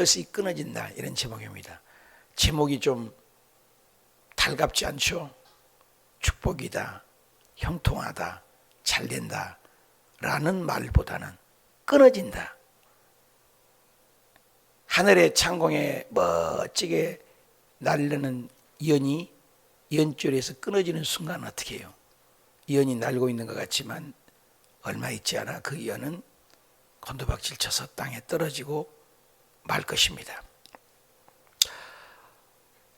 것이 끊어진다, 이런 제목입니다. 제목이 좀 달갑지 않죠? 축복이다, 형통하다, 잘된다 라는 말보다는 끊어진다. 하늘의 창공에 멋지게 날르는 연이 연줄에서 끊어지는 순간 어떻게 해요? 연이 날고 있는 것 같지만 얼마 있지 않아 그 연은 곤두박질 쳐서 땅에 떨어지고 말 것입니다.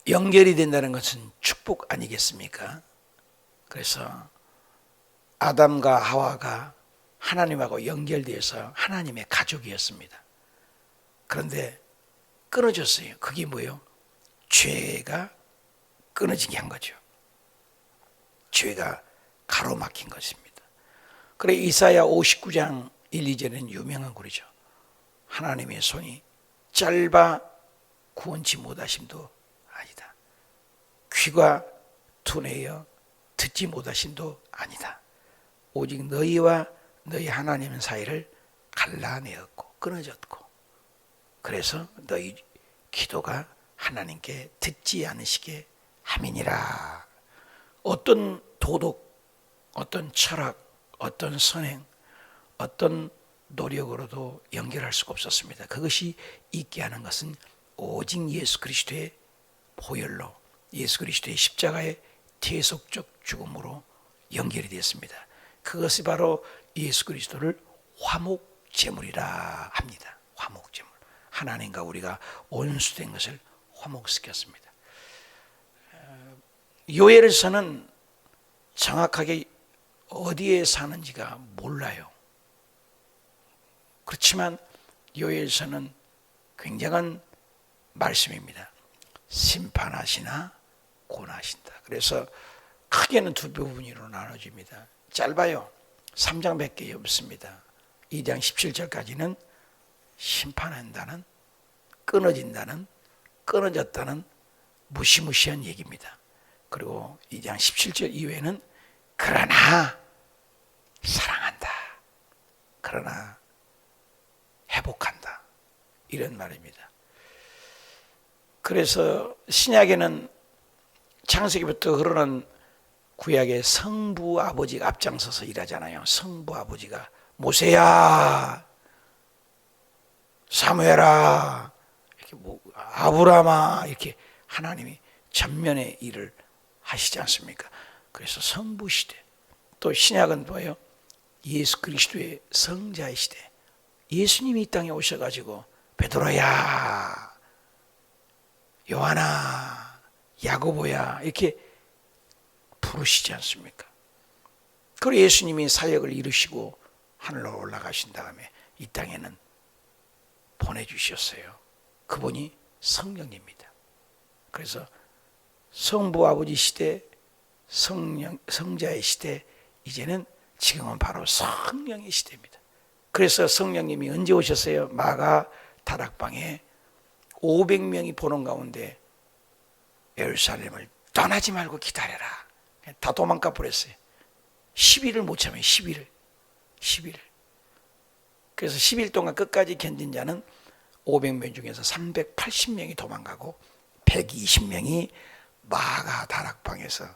연결이 된다는 것은 축복 아니겠습니까? 그래서 아담과 하와가 하나님하고 연결되어서 하나님의 가족이었습니다. 그런데 끊어졌어요. 그게 뭐예요? 죄가 끊어지게 한 거죠. 죄가 가로막힌 것입니다. 그래 이사야 59장 1, 2절은 유명한 글이죠. 하나님의 손이 짧아 구원치 못하심도 아니다. 귀가 둔해여 듣지 못하심도 아니다. 오직 너희와 너희 하나님 사이를 갈라내었고 끊어졌고, 그래서 너희 기도가 하나님께 듣지 않으시게 함이니라. 어떤 도덕, 어떤 철학, 어떤 선행, 어떤 노력으로도 연결할 수가 없었습니다. 그것이 있게 하는 것은 오직 예수 그리스도의 보혈로, 예수 그리스도의 십자가의 대속적 죽음으로 연결이 되었습니다. 그것이 바로 예수 그리스도를 화목제물이라 합니다. 화목제물. 하나님과 우리가 온수된 것을 화목시켰습니다. 요엘서는 정확하게 어디에 사는지가 몰라요. 그렇지만 요엘서는 굉장한 말씀입니다. 심판하시나 고나신다. 그래서 크게는 두 부분으로 나눠집니다. 짧아요. 3장밖에 없습니다. 2장 17절까지는 심판한다는, 끊어진다는, 끊어졌다는 무시무시한 얘기입니다. 그리고 2장 17절 이후에는 그러나 사랑한다, 그러나 회복한다, 이런 말입니다. 그래서 신약에는 창세기부터 흐르는 구약의 성부 아버지가 앞장서서 일하잖아요. 성부 아버지가 모세야, 사무엘아, 이렇게 아브라함아, 이렇게 하나님이 전면의 일을 하시지 않습니까? 그래서 성부 시대, 또 신약은 뭐예요? 예수 그리스도의 성자의 시대. 예수님이 이 땅에 오셔가지고 베드로야, 요한아, 야고보야 이렇게 부르시지 않습니까? 그리고 예수님이 사역을 이루시고 하늘로 올라가신 다음에 이 땅에는 보내주셨어요. 그분이 성령입니다. 그래서 성부 아버지 시대, 성자의 시대, 이제는 지금은 바로 성령의 시대입니다. 그래서 성령님이 언제 오셨어요? 마가 다락방에 500명이 보는 가운데 예루살렘을 떠나지 말고 기다려라. 다 도망가 버렸어요. 10일을 못 참아요. 10일을. 그래서 10일 동안 끝까지 견딘 자는 500명 중에서 380명이 도망가고 120명이 마가 다락방에서,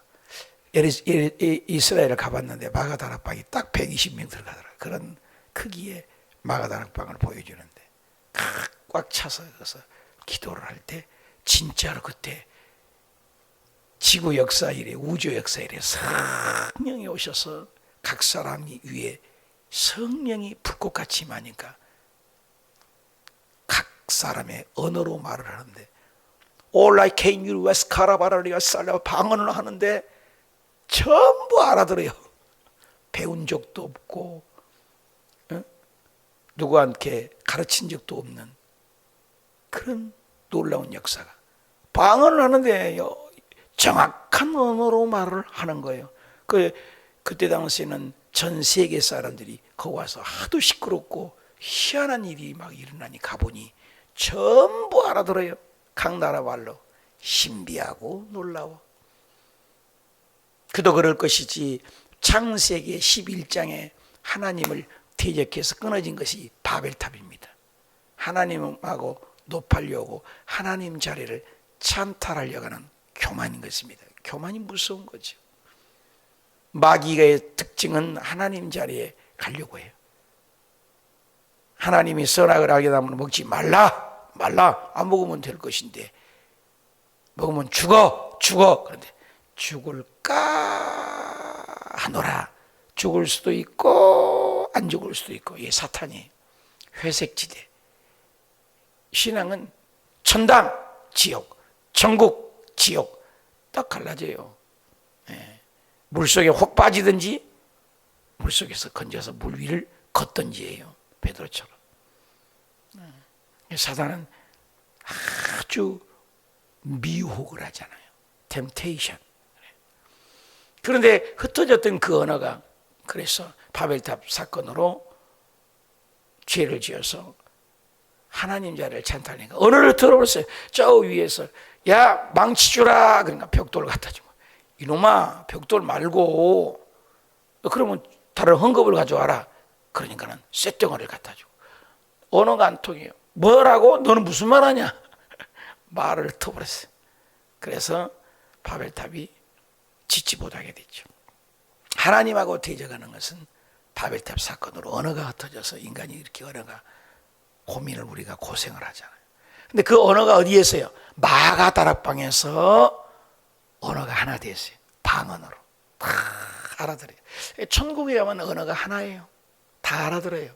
이스라엘을 가봤는데 마가 다락방이 딱 120명 들어가더라. 그런 크기의 마가 다락방을 보여주는데 꽉 차서 가서 기도를 할 때 진짜로 그때 지구 역사 이래, 우주 역사 이래 성령이 오셔서 각 사람이 위에 성령이 불꽃같이 임하니까 각 사람의 언어로 말을 하는데 All I can you was 카라바라리가 살려 방언을 하는데 전부 알아들어요. 배운 적도 없고 누구한테 가르친 적도 없는 그런 놀라운 역사가, 방언을 하는데 정확한 언어로 말을 하는 거예요. 그때 당시에는 전 세계 사람들이 거기 와서 하도 시끄럽고 희한한 일이 막 일어나니 가보니 전부 알아들어요. 각 나라 말로. 신비하고 놀라워. 그도 그럴 것이지 창세기 11장에 하나님을 대적해서 끊어진 것이 바벨탑입니다. 하나님하고 높아려고 하나님 자리를 찬탈하려고 하는 교만인 것입니다. 교만이 무서운 거죠. 마귀의 특징은 하나님 자리에 가려고 해요. 하나님이 선악을 알게 되면 먹지 말라 안 먹으면 될 것인데 먹으면 죽어 그런데 죽을까 하노라. 죽을 수도 있고 안 죽을 수도 있고 이게 사탄이에요. 회색지대. 신앙은 천당 지옥, 천국 지옥 딱 갈라져요. 물속에 혹 빠지든지 물속에서 건져서 물 위를 걷든지예요. 베드로처럼. 사단은 아주 미혹을 하잖아요. 템테이션. 그런데 흩어졌던 그 언어가 그래서 바벨탑 사건으로 죄를 지어서 하나님 자리를 찬탈하니까 언어를 들어버렸어요. 저 위에서 야 망치 주라. 그러니까 벽돌을 갖다 주고 이놈아 벽돌 말고 그러면 다른 헝겊을 가져와라. 그러니까는 쇳덩어리를 갖다 주고 언어가 안 통해요. 뭐라고? 너는 무슨 말 하냐? 말을 터버렸어요. 그래서 바벨탑이 짓지 못하게 됐죠. 하나님하고 대적하는 것은 바벨탑 사건으로 언어가 흩어져서 인간이 이렇게 언어가 고민을 우리가 고생을 하잖아요. 근데 그 언어가 어디에서요? 마가 다락방에서 언어가 하나 됐어요. 방언으로 다 알아들어요. 천국에 가면 언어가 하나예요. 다 알아들어요.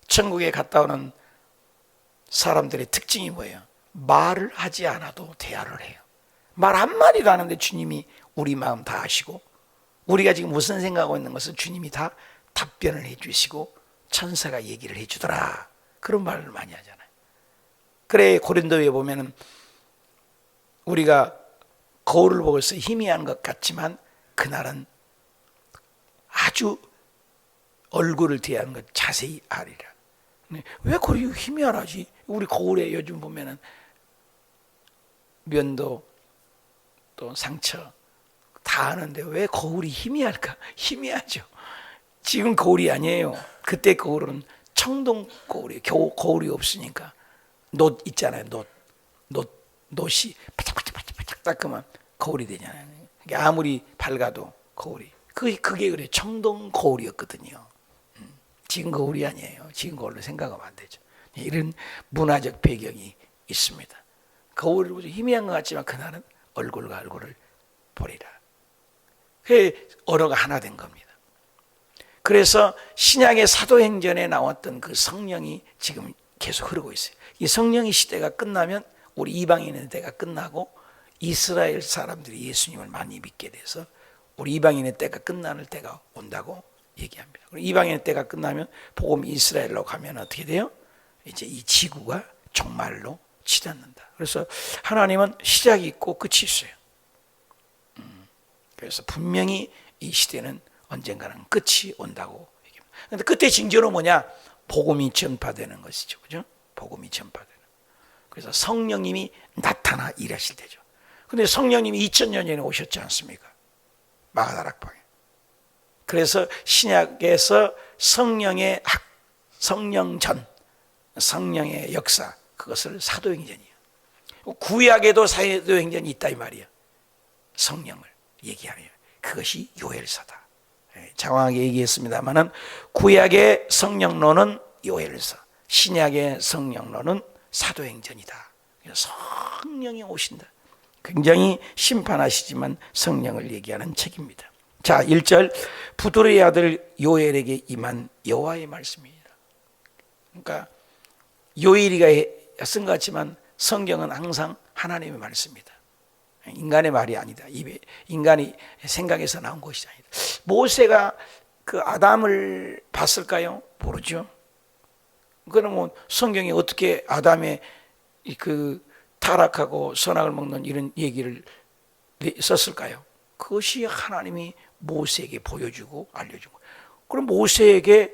천국에 갔다 오는 사람들의 특징이 뭐예요? 말을 하지 않아도 대화를 해요. 말 한마디도 안 하는데 주님이 우리 마음 다 아시고 우리가 지금 무슨 생각하고 있는 것을 주님이 다 답변을 해주시고 천사가 얘기를 해주더라. 그런 말을 많이 하잖아요. 그래 고린도에 보면은 우리가 거울을 보고서 희미한 것 같지만 그날은 아주 얼굴을 대하는 것 자세히 아리라. 왜 거울이 희미하지? 우리 거울에 요즘 보면은 면도 또 상처 다 아는데 왜 거울이 희미할까? 희미하죠. 지금 거울이 아니에요. 그때 거울은 청동 거울이에요. 거울이 없으니까 놋 있잖아요. 놋이 바짝바짝 닦으면 거울이 되잖아요. 아무리 밝아도 거울이 그게 그래 청동 거울이었거든요. 지금 거울이 아니에요. 지금 거울로 생각하면 안 되죠. 이런 문화적 배경이 있습니다. 거울을 보죠. 희미한 것 같지만 그날은 얼굴과 얼굴을 보리라. 그 언어가 하나 된 겁니다. 그래서 신약의 사도행전에 나왔던 그 성령이 지금 계속 흐르고 있어요. 이 성령의 시대가 끝나면 우리 이방인의 때가 끝나고 이스라엘 사람들이 예수님을 많이 믿게 돼서 우리 이방인의 때가 끝나는 때가 온다고 얘기합니다. 그리고 이방인의 때가 끝나면 복음이 이스라엘로 가면 어떻게 돼요? 이제 이 지구가 종말로 치닫는다. 그래서 하나님은 시작이 있고 끝이 있어요. 그래서 분명히 이 시대는 언젠가는 끝이 온다고 얘기합니다. 그런데 끝의 징조는 뭐냐? 복음이 전파되는 것이죠. 그죠? 복음이 전파되는. 그래서 성령님이 나타나 일하실 때죠. 근데 성령님이 2000년 전에 오셨지 않습니까? 마가다락방에. 그래서 신약에서 성령의 성령전, 성령의 역사, 그것을 사도행전이에요. 구약에도 사도행전이 있다 이 말이에요. 성령을 얘기하며 그것이 요엘서다. 장황하게 얘기했습니다만은 구약의 성령론은 요엘서, 신약의 성령론은 사도행전이다. 성령이 오신다. 굉장히 심판하시지만 성령을 얘기하는 책입니다. 자, 1절 부드레의 아들 요엘에게 임한 여호와의 말씀입니다. 그러니까 요엘이가 쓴 것 같지만 성경은 항상 하나님의 말씀입니다. 인간의 말이 아니다. 인간이 생각해서 나온 것이 아니다. 모세가 그 아담을 봤을까요? 모르죠. 그러면 성경이 어떻게 아담의 그 타락하고 선악을 먹는 이런 얘기를 썼을까요? 그것이 하나님이 모세에게 보여주고 알려주고, 그럼 모세에게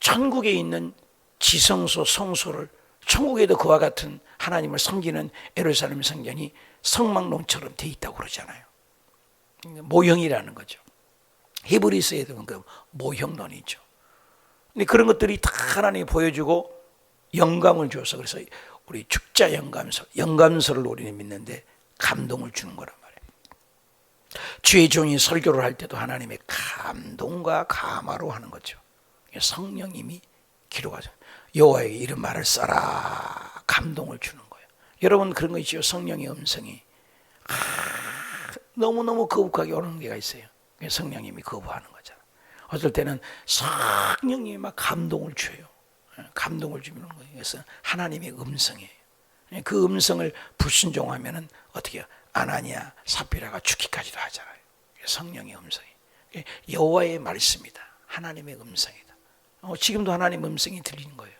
천국에 있는 지성소 성소를, 천국에도 그와 같은 하나님을 섬기는 예루살렘 성전이 성막론처럼 돼 있다고 그러잖아요. 모형이라는 거죠. 히브리서에도 그 모형론이죠. 근데 그런 것들이 다 하나님이 보여주고 영감을 줘서, 그래서 우리 축자 영감서를 우리는 믿는데 감동을 주는 거란 말이에요. 주의 종이 설교를 할 때도 하나님의 감동과 감화로 하는 거죠. 성령님이 기록하죠. 여호와에게 이런 말을 써라. 감동을 주는 거예요. 여러분 그런 거 있죠. 성령의 음성이 너무너무 거북하게 오는 게가 있어요. 성령님이 거부하는 거잖아. 어떨 때는 성령님이 막 감동을 줘요. 감동을 주는 거예요. 그래서 하나님의 음성이에요. 그 음성을 불순종하면은 어떻게 해요? 아나니아 삽비라가 죽기까지도 하잖아요. 성령의 음성이 여호와의 말씀이다. 하나님의 음성이다. 지금도 하나님의 음성이 들리는 거예요.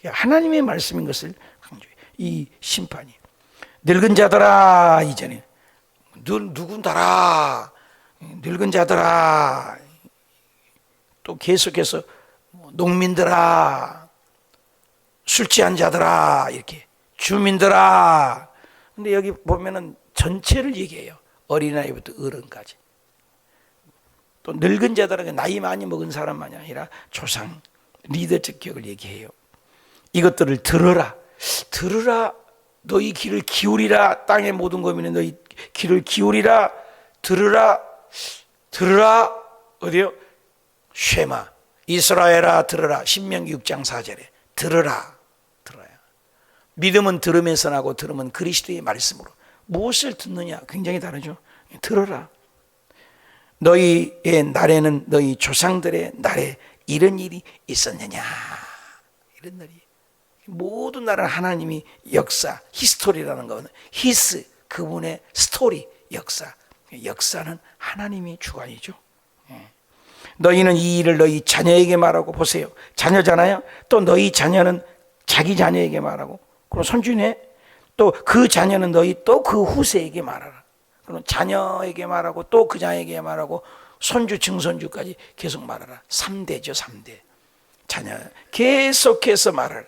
하나님의 말씀인 것을 강조해요. 이 심판이 늙은 자들아, 이전에 누군다라, 늙은 자들아, 또 계속해서 농민들아, 술 취한 자들아, 이렇게 주민들아. 근데 여기 보면은 전체를 얘기해요. 어린아이부터 어른까지. 또 늙은 자들은 나이 많이 먹은 사람만이 아니라 조상, 리더적 격을 얘기해요. 이것들을 들어라. 들으라. 너희 귀를 기울이라. 땅의 모든 거민이 너희 귀를 기울이라. 들으라. 들으라. 어디요? 쉐마. 이스라엘아 들으라. 신명기 6장 4절에 들으라. 들어야. 믿음은 들으면서 나고 들으면 그리스도의 말씀으로. 무엇을 듣느냐? 굉장히 다르죠. 들어라. 너희의 날에는 너희 조상들의 날에 이런 일이 있었느냐? 이런 날이. 모든 날은 하나님이 역사, 히스토리라는 거는 히스, 그분의 스토리, 역사. 역사는 하나님이 주관이죠. 너희는 이 일을 너희 자녀에게 말하고. 보세요. 자녀잖아요. 또 너희 자녀는 자기 자녀에게 말하고. 그럼 손주네. 또 그 자녀는 너희 또 그 후세에게 말하라. 그럼 자녀에게 말하고 또 그 자녀에게 말하고 손주 증손주까지 계속 말하라. 3대죠. 3대. 자녀 계속해서 말하라.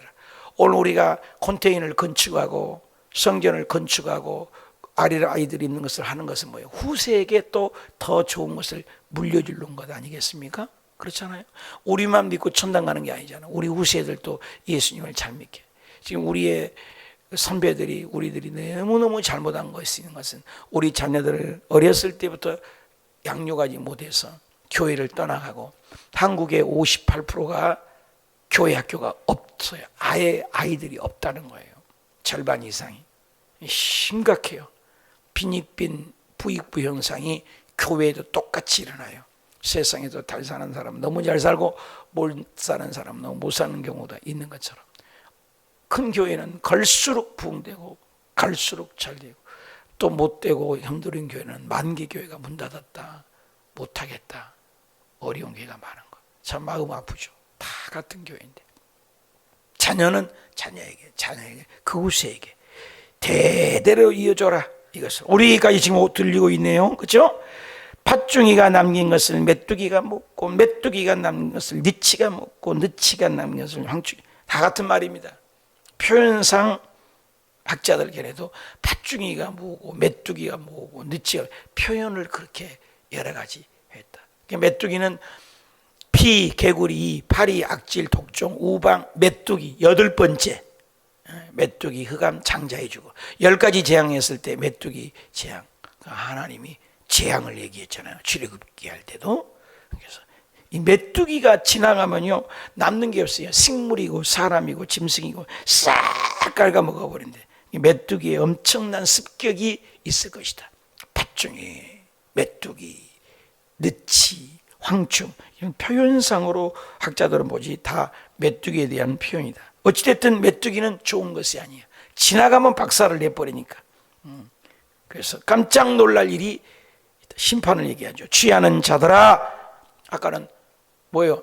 오늘 우리가 컨테이너를 건축하고 성전을 건축하고 아이들이 입는 것을 하는 것은 뭐예요? 후세에게 또 더 좋은 것을 물려주는 것 아니겠습니까? 그렇잖아요. 우리만 믿고 천당 가는 게 아니잖아요. 우리 후세들도 예수님을 잘 믿게. 지금 우리의 선배들이 우리들이 너무너무 잘못한 것이 있는 것은 우리 자녀들을 어렸을 때부터 양육하지 못해서 교회를 떠나가고 한국의 58%가 교회 학교가 없어요. 아예 아이들이 없다는 거예요. 절반 이상이. 심각해요. 빈익빈 부익부 현상이 교회에도 똑같이 일어나요. 세상에도 잘 사는 사람 너무 잘 살고 못 사는 사람 너무 못 사는 경우도 있는 것처럼 큰 교회는 갈수록 부흥되고 갈수록 잘 되고 또 못되고 힘든 교회는 만개 교회가 문 닫았다, 못하겠다, 어려운 교회가 많은 거. 참 마음 아프죠. 다 같은 교회인데 자녀는 자녀에게 그 후세에게 대대로 이어줘라. 이것을 우리까지 지금 들리고 있네요. 그렇죠? 팥중이가 남긴 것을 메뚜기가 먹고 메뚜기가 남긴 것을 느치가 먹고 느치가 남긴 것을 황충이. 다 같은 말입니다. 표현상 학자들 견해도 팥중이가 뭐고 메뚜기가 뭐고 느치가 표현을 그렇게 여러 가지 했다. 메뚜기는 피, 개구리, 파리, 악질, 독종, 우방, 메뚜기 8번째. 메뚜기, 흑암, 장자해주고 10가지 재앙했을 때 메뚜기 재앙. 하나님이 재앙을 얘기했잖아요. 출애굽기 할 때도. 그래서 이 메뚜기가 지나가면요 남는 게 없어요. 식물이고 사람이고 짐승이고 싹 갉아먹어 버린대. 이 메뚜기에 엄청난 습격이 있을 것이다. 팥중이, 메뚜기, 느치, 황충 이런 표현상으로 학자들은 뭐지 다 메뚜기에 대한 표현이다. 어찌됐든 메뚜기는 좋은 것이 아니야. 지나가면 박살을 내버리니까. 그래서 깜짝 놀랄 일이 심판을 얘기하죠. 취하는 자들아, 아까는 뭐예요?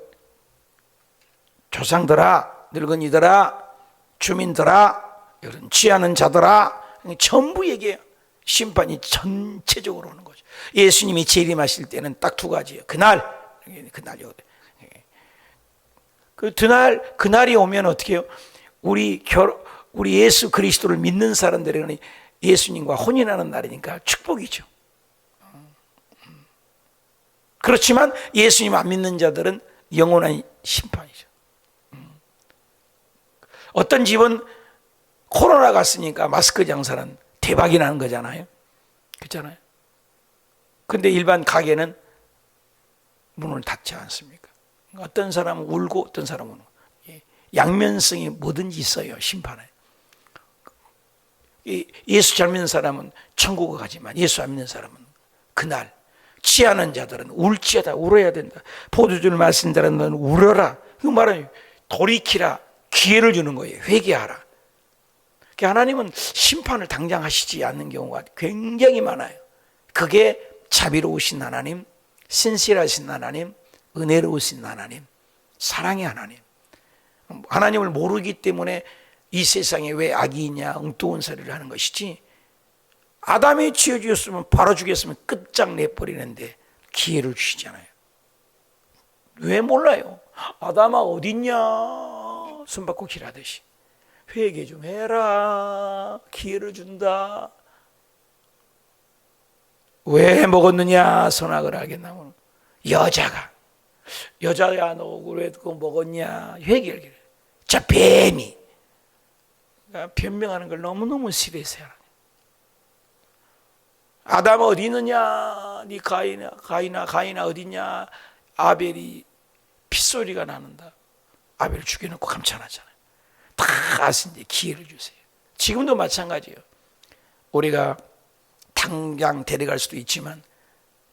조상들아, 늙은이들아, 주민들아, 이런 취하는 자들아, 전부 얘기해요. 심판이 전체적으로 오는 거죠. 예수님이 재림하실 때는 딱 2가지예요. 그날이요. 그날이 오면 어떻게 해요? 우리 예수 그리스도를 믿는 사람들에게는 예수님과 혼인하는 날이니까 축복이죠. 그렇지만 예수님 안 믿는 자들은 영원한 심판이죠. 어떤 집은 코로나 갔으니까 마스크 장사는 대박이 나는 거잖아요. 그렇잖아요. 근데 일반 가게는 문을 닫지 않습니까? 어떤 사람은 울고 어떤 사람은 양면성이 뭐든지 있어요. 심판에. 예수 잘 믿는 사람은 천국을 가지만 예수 안 믿는 사람은 그날 취하는 자들은 울지어다 울어야 된다. 포도주를 마신 자는 너는 울어라. 그 말은 돌이키라. 기회를 주는 거예요. 회개하라. 하나님은 심판을 당장 하시지 않는 경우가 굉장히 많아요. 그게 자비로우신 하나님, 신실하신 하나님, 은혜로우신 하나님, 사랑의 하나님. 하나님을 모르기 때문에 이 세상에 왜 악이 있냐 엉뚱한 소리를 하는 것이지, 아담이 지어주었으면 바로 죽였으면 끝장내버리는데 기회를 주시잖아요. 왜 몰라요? 아담아 어딨냐 숨바꼭질 하듯이 회개 좀 해라. 기회를 준다. 왜 먹었느냐 선악을 알겠나. 여자야 너 왜 그거 먹었냐 회개를 그래. 저 뱀이 변명하는 걸 너무너무 싫어해요. 아담 어디 있느냐 네 가인아 어디 있냐. 아벨이 핏소리가 나는다. 아벨을 죽여놓고 감탄하잖아요. 다 아신데 기회를 주세요. 지금도 마찬가지예요. 우리가 당장 데려갈 수도 있지만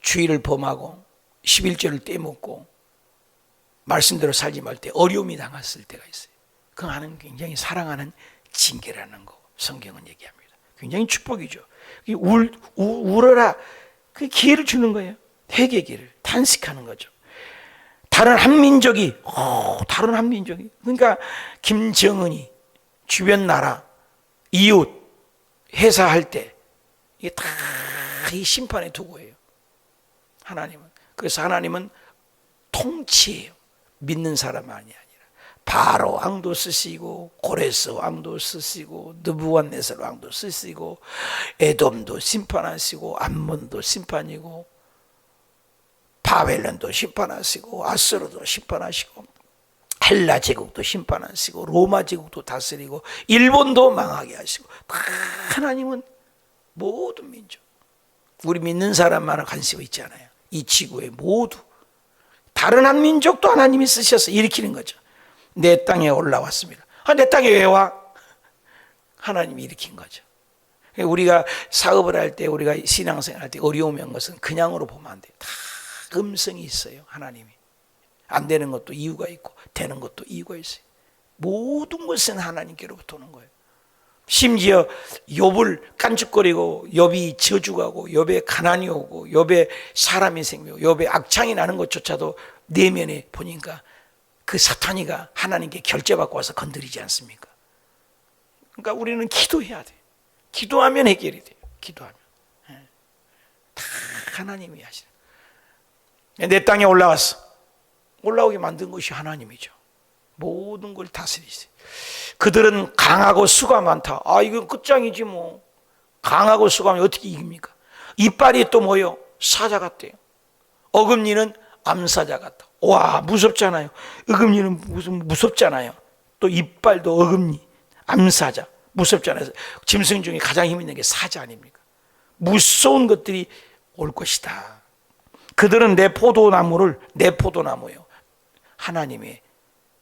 주의를 범하고 11조를 떼먹고 말씀대로 살지 말 때 어려움이 당했을 때가 있어요. 그 하나님 굉장히 사랑하는 징계라는 거 성경은 얘기합니다. 굉장히 축복이죠. 울어라. 그 기회를 주는 거예요. 회개 기회를 단식하는 거죠. 다른 한민족이 그러니까 김정은이 주변 나라 이웃 회사할 때 이게 다 이 심판의 도구예요. 하나님은. 그래서 하나님은 통치예요. 믿는 사람만이 아니라 바로 왕도 쓰시고 고레스 왕도 쓰시고 느부갓네살 왕도 쓰시고 에돔도 심판하시고 암몬도 심판이고 바벨론도 심판하시고 아수르도 심판하시고 헬라 제국도 심판하시고 로마 제국도 다스리고 일본도 망하게 하시고 다 하나님은 모든 민족, 우리 믿는 사람만 관심 있지 않아요. 이 지구에 모두 다른 한 민족도 하나님이 쓰셔서 일으키는 거죠. 내 땅에 올라왔습니다. 내 땅에 왜 와? 하나님이 일으킨 거죠. 우리가 사업을 할 때, 우리가 신앙생활 할 때 어려움이 온 것은 그냥으로 보면 안 돼요. 다 음성이 있어요. 하나님이. 안 되는 것도 이유가 있고 되는 것도 이유가 있어요. 모든 것은 하나님께로부터 오는 거예요. 심지어 욥을 깐죽거리고 욥이 저주가고 욥에 가난이 오고 욥에 사람이 생기고 욥에 악창이 나는 것조차도 내면에 보니까 그 사탄이가 하나님께 결제받고 와서 건드리지 않습니까? 그러니까 우리는 기도해야 돼요. 기도하면 해결이 돼요. 기도하면. 다 하나님이 하시는. 내 땅에 올라왔어. 올라오게 만든 것이 하나님이죠. 모든 걸 다스리세요. 그들은 강하고 수가 많다. 이건 끝장이지 뭐. 강하고 수가 많으면 어떻게 이깁니까? 이빨이 또 뭐요? 사자 같대요. 어금니는 암사자 같다. 와, 무섭잖아요. 어금니는 무섭잖아요. 또 이빨도 어금니, 암사자. 무섭잖아요. 짐승 중에 가장 힘 있는 게 사자 아닙니까? 무서운 것들이 올 것이다. 그들은 내 포도나무요. 하나님의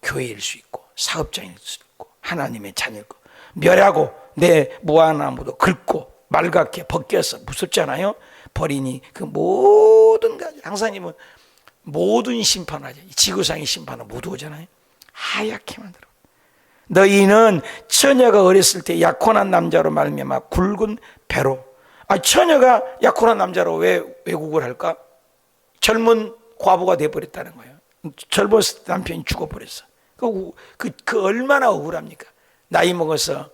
교회일 수 있고 사업장일 수 있고 하나님의 자녀일 거. 멸하고 내 무화과나무도 긁고 말갛게 벗겨서 무섭잖아요. 버리니 그 모든 가지. 항상님은 모든 심판하죠. 지구상의 심판은 모두 오잖아요. 하얗게 만들어. 너희는 처녀가 어렸을 때 약혼한 남자로 말미암아 굵은 배로. 처녀가 약혼한 남자로 왜 외국을 할까? 젊은 과부가 돼버렸다는 거예요. 젊었을 때 남편이 죽어버렸어. 그 얼마나 억울합니까? 나이 먹어서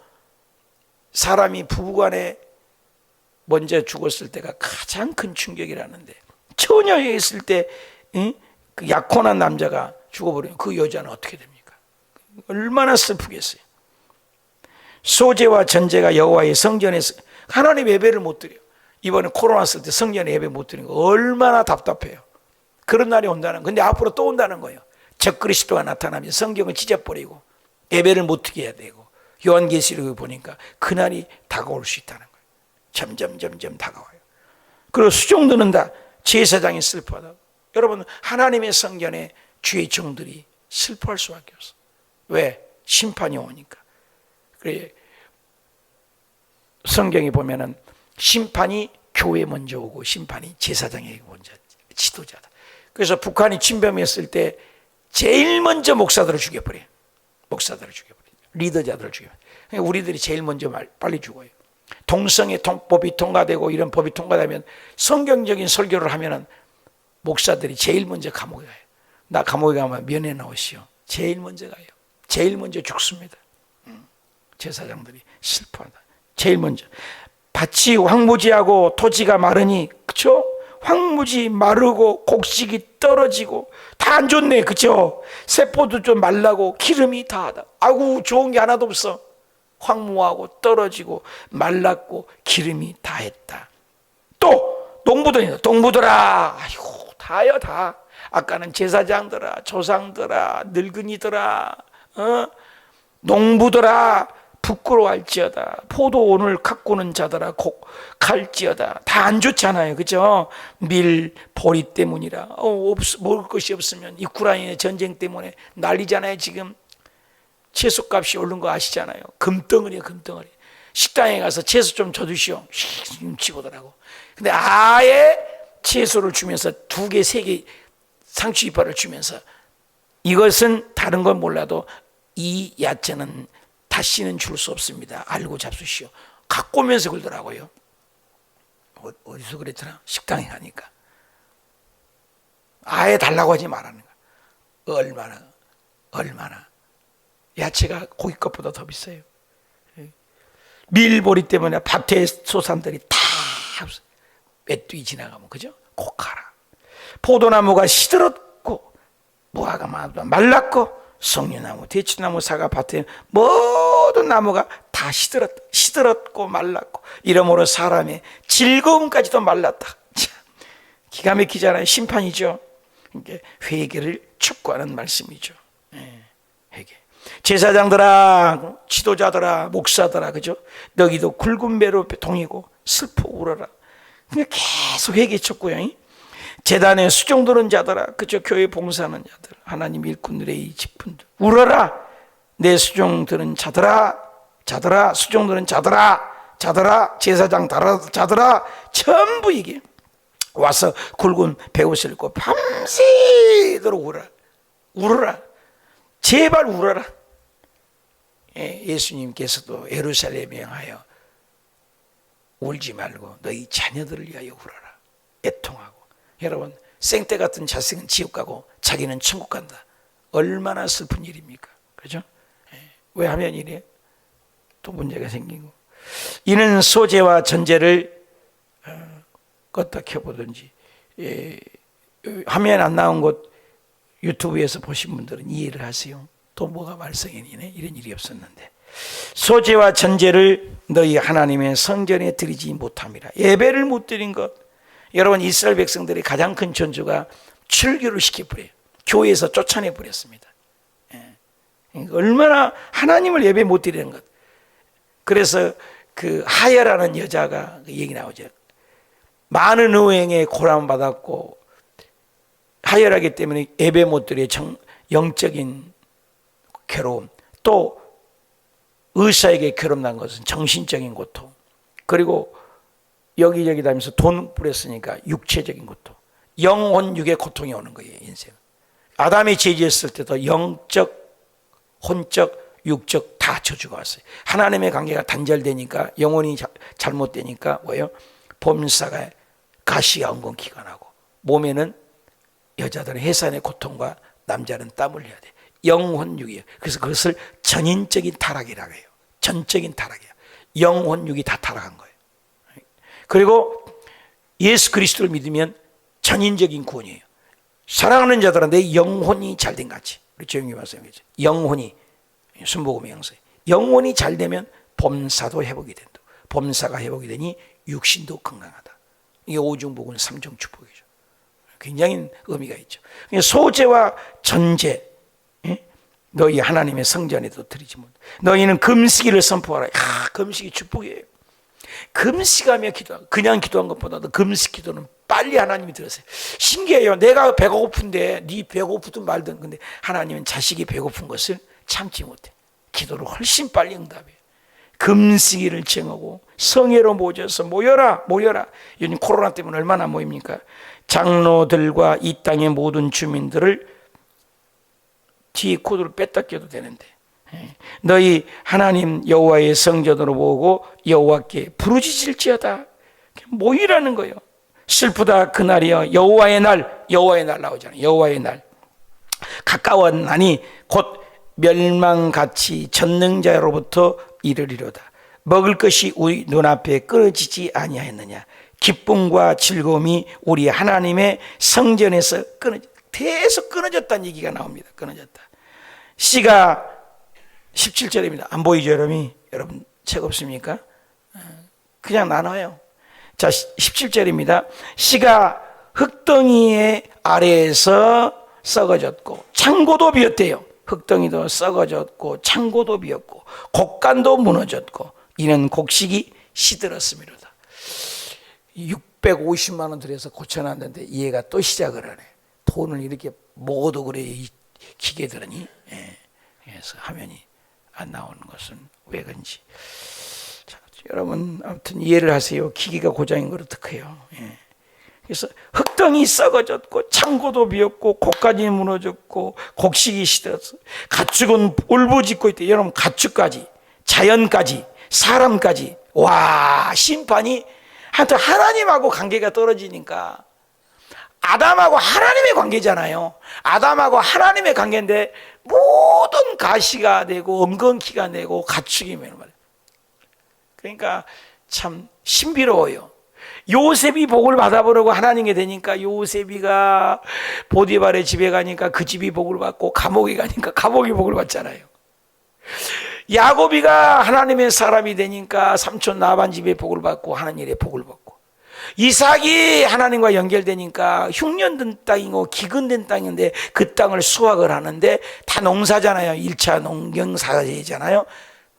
사람이 부부간에 먼저 죽었을 때가 가장 큰 충격이라는데, 처녀에 있을 때 그 약혼한 남자가 죽어버리면 그 여자는 어떻게 됩니까? 얼마나 슬프겠어요. 소제와 전제가 여호와의 성전에서 하나님 예배를 못 드려. 이번에 코로나 쓸 때 성전에 예배 못 드리는 거 얼마나 답답해요. 그런 날이 온다는, 근데 앞으로 또 온다는 거예요. 적그리스도가 나타나면 성경을 찢어버리고 예배를 못 드게 해야 되고, 요한계시록을 보니까 그날이 다가올 수 있다는 거예요. 점점 다가와요. 그리고 수종들은 다 제사장이 슬퍼하다. 여러분, 하나님의 성전에 주의 종들이 슬퍼할 수밖에 없어. 왜? 심판이 오니까. 그래, 성경에 보면은 심판이 교회 먼저 오고 심판이 제사장에게 먼저, 지도자다. 그래서 북한이 침범했을 때 제일 먼저 목사들을 죽여버려요. 목사들을 죽여버려요. 리더자들을 죽여버려요. 그러니까 우리들이 제일 먼저 빨리 죽어요. 동성애 법이 통과되고 이런 법이 통과되면 성경적인 설교를 하면은 목사들이 제일 먼저 감옥에 가요. 나 감옥에 가면 면회 나오시오. 제일 먼저 가요. 제일 먼저 죽습니다. 제사장들이 슬퍼하다. 제일 먼저. 밭이 황무지하고 토지가 마르니, 그쵸? 황무지 마르고 곡식이 떨어지고 다 안 좋네, 그쵸? 세포도 좀 말라고 기름이 다하다. 아이고, 좋은 게 하나도 없어. 황무하고 떨어지고 말랐고 기름이 다했다. 또 농부들아, 아이고, 다요 다. 아까는 제사장들아, 조상들아, 늙은이들아, 농부들아, 부끄러워할지어다. 포도 오늘 가꾸는 자들아, 갈지어다. 다 안 좋잖아요, 그죠? 밀 보리 때문이라. 먹을 것이 없으면 이 우크라이나 전쟁 때문에 난리잖아요. 지금 채소값이 오른 거 아시잖아요. 금덩어리야, 금덩어리. 식당에 가서 채소 좀 줘주시오. 눈치 보더라고. 근데 아예 채소를 주면서 2개, 3개 상추 이파를 주면서, 이것은 다른 건 몰라도 이 야채는 다시는 줄 수 없습니다. 알고 잡수시오. 갖고 오면서 그러더라고요. 어디서 그랬더라? 식당에 가니까. 아예 달라고 하지 말라는 거야. 얼마나. 야채가 고깃값보다 더 비싸요. 밀보리 때문에 밭에 소산들이 다 메뚜기 지나가면, 그죠? 고카라. 포도나무가 시들었고 무화과 말랐고 석류나무, 대추나무, 사과 밭에 모든 나무가 다 시들었고 말랐고, 이러므로 사람의 즐거움까지도 말랐다. 참, 기가 막히잖아요. 심판이죠. 회개를 촉구하는 말씀이죠. 회개. 제사장들아, 지도자들아, 목사들아, 그죠? 너희도 굵은 배로 동이고 슬퍼 울어라. 그냥 계속 회개 촉구요. 재단에 수종드는 자들아, 그죠? 교회 봉사하는 자들, 하나님 일꾼들의 이 직분들, 울어라. 내 수종드는 자들아, 수종드는 자들아, 제사장 자들아, 전부 이게 와서 굵은 배옷을 입고 밤새도록 울어라. 제발 울어라. 예수님께서도 예루살렘에 향하여 울지 말고 너희 자녀들을 위하여 울어라. 애통하고. 여러분, 생떼 같은 자식은 지옥 가고 자기는 천국 간다. 얼마나 슬픈 일입니까? 그죠? 왜 하면 이래? 또 문제가 생기고. 이는 소재와 전제를 껐다 켜보든지, 화면 안 나온 곳 유튜브에서 보신 분들은 이해를 하세요. 또 뭐가 말썽이네? 이런 일이 없었는데. 소재와 전제를 너희 하나님의 성전에 드리지 못함이라. 예배를 못 드린 것. 여러분, 이스라엘 백성들의 가장 큰 전주가 출교를 시켜버려요. 교회에서 쫓아내버렸습니다. 얼마나 하나님을 예배 못 드리는 것. 그래서 그 하야라는 여자가 그 얘기 나오죠. 많은 의행에 고난받았고 하야라기 때문에 예배 못 드려 영적인 괴로움, 또 의사에게 괴롭난 것은 정신적인 고통, 그리고 여기저기 다니면서 돈 뿌렸으니까 육체적인 고통, 영혼 육의 고통이 오는 거예요. 인생. 아담이 죄지었을 때도 영적, 혼적, 육적 다 저주가 왔어요. 하나님의 관계가 단절되니까, 영혼이 잘못되니까 뭐예요? 범사가 가시가 엉겅퀴가 나고, 몸에는 여자들은 해산의 고통과 남자는 땀을 흘려야 돼. 영혼 육이에요. 그래서 그것을 전인적인 타락이라고 해요. 전적인 타락이에요. 영혼 육이 다 타락한 거예요. 그리고 예수 그리스도를 믿으면 전인적인 구원이에요. 사랑하는 자들은 내 영혼이 잘된 같이. 우리 조용히 말씀하죠. 영혼이, 순복음의 영서, 영혼이 잘 되면 범사도 회복이 된다. 범사가 회복이 되니 육신도 건강하다. 이게 오중복은 삼중 축복이죠. 굉장히 의미가 있죠. 소재와 전제, 너희 하나님의 성전에도 드리지 못. 너희는 금식일을 선포하라. 금식이 축복이에요. 금식하며 기도하고, 그냥 기도한 것보다도 금식 기도는 빨리 하나님이 들으세요. 신기해요. 내가 배고픈데 네 배고프든 말든, 근데 하나님은 자식이 배고픈 것을 참지 못해. 기도를 훨씬 빨리 응답해요. 금식일을 정하고 성회로 모여서 모여라. 요즘 코로나 때문에 얼마나 모입니까? 장로들과 이 땅의 모든 주민들을 뒤에 코드를 뺐다 껴도 되는데, 너희 하나님 여호와의 성전으로 모으고 여호와께 부르짖을지어다. 모이라는 거예요. 슬프다 그날이여. 여호와의 날 나오잖아요. 여호와의 날 가까웠나니 곧 멸망같이 전능자로부터 이르리로다. 먹을 것이 우리 눈앞에 끊어지지 아니하였느냐. 기쁨과 즐거움이 우리 하나님의 성전에서 계속 끊어졌다는 얘기가 나옵니다. 끊어졌다. 씨가 17절입니다. 안 보이죠, 여러분? 책 없습니까? 그냥 나눠요. 자, 17절입니다. 씨가 흙덩이의 아래에서 썩어졌고 창고도 비었대요. 흙덩이도 썩어졌고 창고도 비었고 곡간도 무너졌고 이는 곡식이 시들었음이로다. 650만 원 들여서 고쳐놨는데 얘가 또 시작을 하네. 돈을 이렇게 먹어도 그래, 이 기계들은. 그래서 화면이 안 나오는 것은 왜 그런지. 자, 여러분 아무튼 이해를 하세요. 기계가 고장인 걸 어떡해요. 그래서 흙덩이 썩어졌고 창고도 비었고 곡간이 무너졌고 곡식이 시들었어. 가축은 울부짖고 있대. 여러분, 가축까지, 자연까지, 사람까지, 와, 심판이. 하여튼 하나님하고 관계가 떨어지니까, 아담하고 하나님의 관계잖아요. 아담하고 하나님의 관계인데 모든 가시가 되고 엉겅퀴가 되고 가축이 되는 말이에요. 그러니까 참 신비로워요. 요셉이 복을 받아보려고 하나님께 되니까 요셉이가 보디발의 집에 가니까 그 집이 복을 받고, 감옥에 가니까 감옥이 복을 받잖아요. 야곱이가 하나님의 사람이 되니까 삼촌 라반 집에 복을 받고 하나님의 복을 받고, 이삭이 하나님과 연결되니까 흉년된 땅이고 기근된 땅인데 그 땅을 수확을 하는데, 다 농사잖아요. 1차 농경사제잖아요.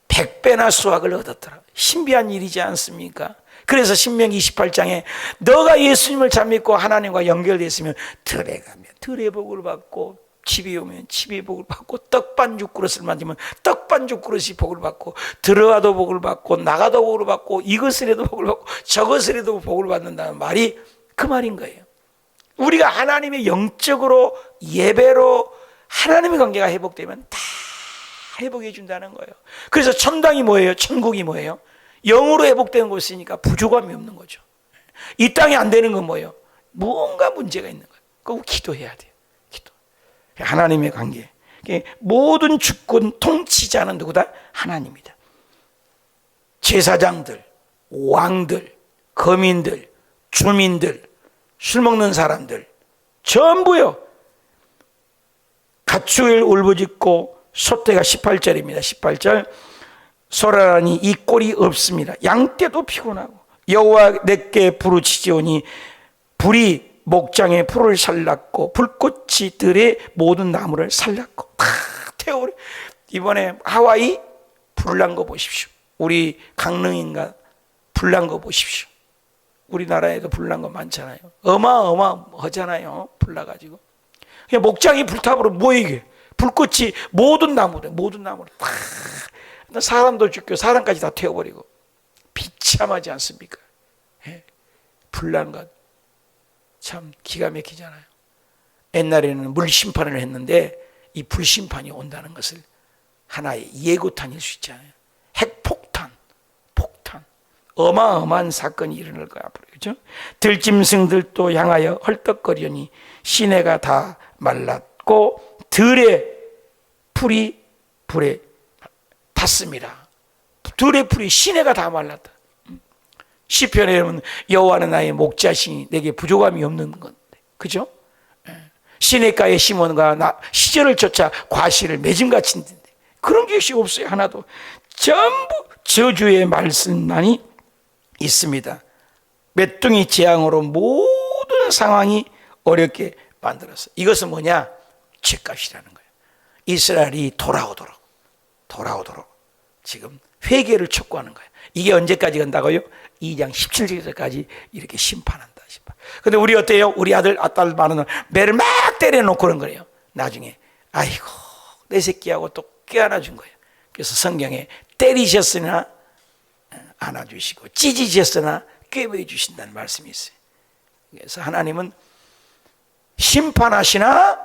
100배나 수확을 얻었더라. 신비한 일이지 않습니까? 그래서 신명기 28장에 너가 예수님을 잘 믿고 하나님과 연결되었으면 들에 가면 들의 복을 받고, 집에 오면 집의 복을 받고, 떡반죽 그릇을 만지면 떡반죽 그릇이 복을 받고, 들어가도 복을 받고 나가도 복을 받고, 이것을 해도 복을 받고 저것을 해도 복을 받는다는 말이 그 말인 거예요. 우리가 하나님의 영적으로 예배로 하나님의 관계가 회복되면 다 회복해 준다는 거예요. 그래서 천당이 뭐예요? 천국이 뭐예요? 영으로 회복되는 곳이니까 부족함이 없는 거죠. 이 땅이 안 되는 건 뭐예요? 무언가 문제가 있는 거예요. 그거 기도해야 돼요. 기도. 하나님의 관계. 모든 주권 통치자는 누구다? 하나님이다. 제사장들, 왕들, 거민들, 주민들, 술 먹는 사람들 전부요. 가축을 울부짖고, 소떼가 18절입니다. 18절. 소라라니 이 꼴이 없습니다. 양떼도 피곤하고 여호와 내게 부르짖으오니 불이 목장의 풀을 살랐고 불꽃이 들의 모든 나무를 살랐고 다 태워버려. 이번에 하와이 불난 거 보십시오. 우리 강릉인가 불난 거 보십시오. 우리나라에도 불난 거 많잖아요. 어마어마하잖아요. 불나가지고 그냥 목장이 불타버려. 뭐 이게? 불꽃이 모든 나무를 다, 사람도 죽고 사람까지 다 태워버리고. 비참하지 않습니까? 불난 것 참 기가 막히잖아요. 옛날에는 물심판을 했는데 이 불심판이 온다는 것을 하나의 예고탄일 수 있잖아요. 핵폭탄, 폭탄, 어마어마한 사건이 일어날 거야 앞으로. 그렇죠? 들짐승들도 향하여 헐떡거리니 시내가 다 말랐고 들의 풀이 불에 탔습니다. 들의 풀이, 시내가 다 말랐다. 시편에 보면 여호와는 나의 목자시니 내게 부족함이 없는 건데, 그죠? 시냇가에 시몬과 나 시절을 쫓아 과실을 매짐같이 있는데 그런 것이 없어요. 하나도. 전부 저주의 말씀만이 있습니다. 메뚜기 재앙으로 모든 상황이 어렵게 만들었어. 이것은 뭐냐? 죗값이라는 거예요. 이스라엘이 돌아오도록 지금 회개를 촉구하는 거예요. 이게 언제까지 간다고요? 2장 17절까지 이렇게 심판한다. 근데 우리 어때요? 우리 아들, 딸 많은 매를 막 때려놓고 그런 거예요. 나중에 아이고 내 새끼하고 또 껴안아준 거예요. 그래서 성경에 때리셨으나 안아주시고 찢으셨으나 꿰매어 주신다는 말씀이 있어요. 그래서 하나님은 심판하시나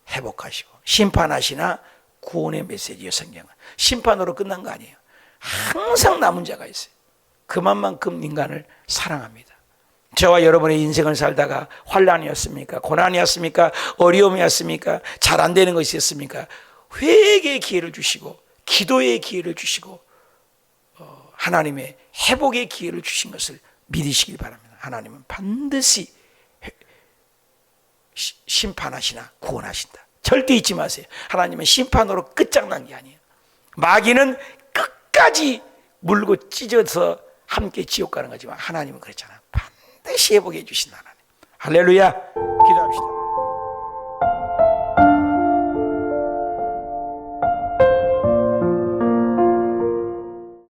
회복하시고 심판하시나 구원의 메시지예요. 성경은 심판으로 끝난 거 아니에요. 항상 남은 자가 있어요. 그만큼 인간을 사랑합니다. 저와 여러분의 인생을 살다가 환난이었습니까? 고난이었습니까? 어려움이었습니까? 잘 안 되는 것이 있습니까? 회개의 기회를 주시고 기도의 기회를 주시고 하나님의 회복의 기회를 주신 것을 믿으시길 바랍니다. 하나님은 반드시 심판하시나 구원하신다. 절대 잊지 마세요. 하나님은 심판으로 끝장난 게 아니에요. 마귀는 끝까지 물고 찢어서 함께 지옥 가는 거지만 하나님은 그렇잖아요. 반드시 회복해 주신다. 하나님. 할렐루야.